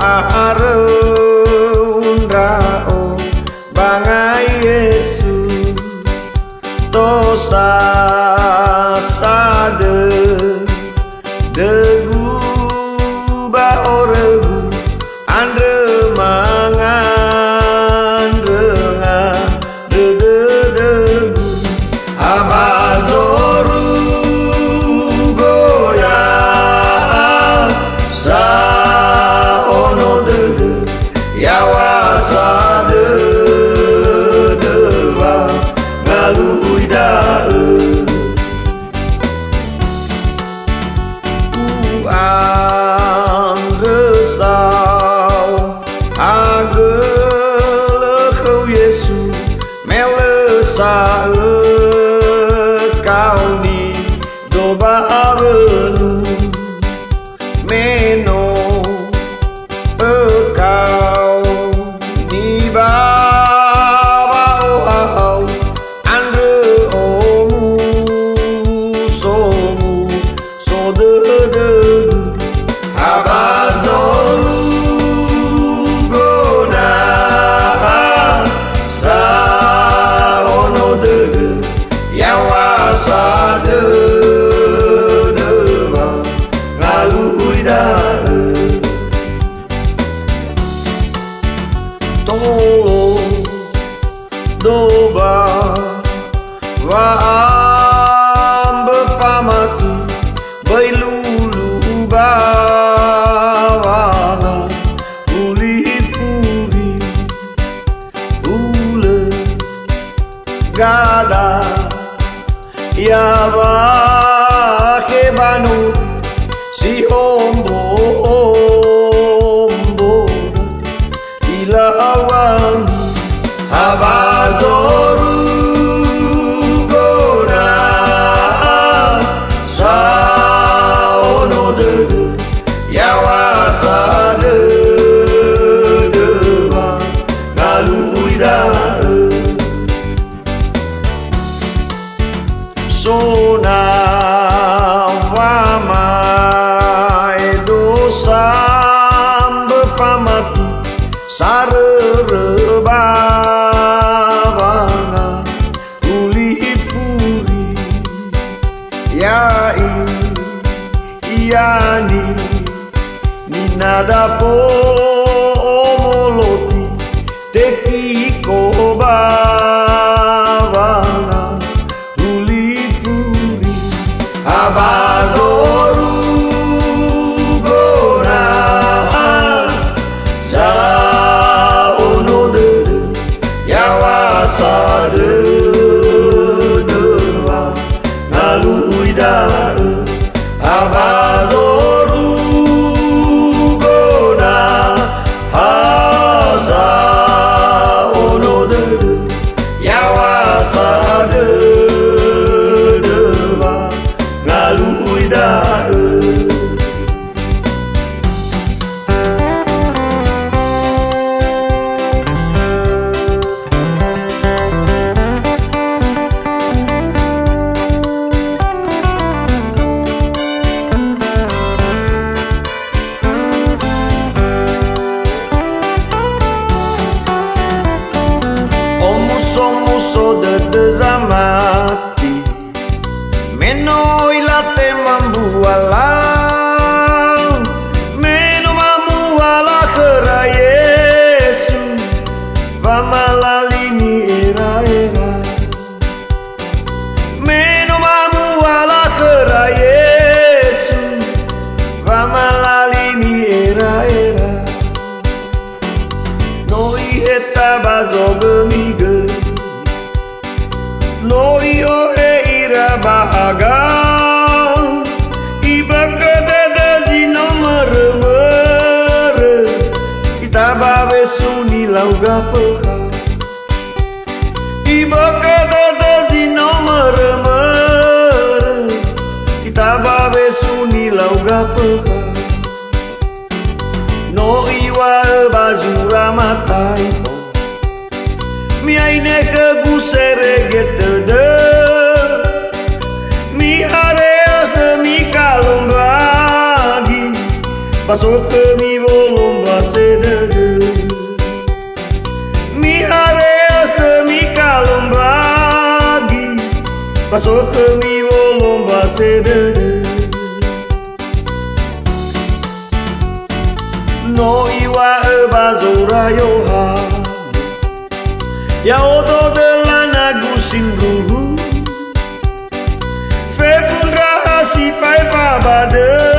arundrao bangai Yesu dosa sade degu baoregu andre mangan renga degu abazoru goya sa ono dede yawasa deba ngalui dae agelekau Yesu melesa kau ni doba benu meno kau ni baba oh andre omu somu so de abazoru gona sa ono dede yawasa deba ngalui dae tolo doba wa ambe famatu bailulu bawa uli furi ule gada ya bakebanu si ombo ilawan abazoru gona sa ono dede yawasa deba ngalui dae sona wamai dosa befamatu sarerebabana uli furi yai iani ninada po omoloti teki kobavana uli furi abazoru gona sa ono dede yawasa deba ngalui dae abazoru gona sa ono dede yawasa deba ngalui dae muso dede zamati meno ilate mambuala meno mamuala kera Yesu vamalalini era meno mamuala kera Yesu vamalalini era noi heta bazo bemige loyo eira bahaga iba kedede zino mere kita babe suni lauga fekha iba kedede zino mere kita babe suni lauga fekha no iwa bazura matai mi aine ke gusere getede mi area ke mi kalombagi pasok ke mi volomba Pasok kami wolong basede No iwa bazora yoha Ya oto delana gusin ruhu Fe pun rahasi fai fa bade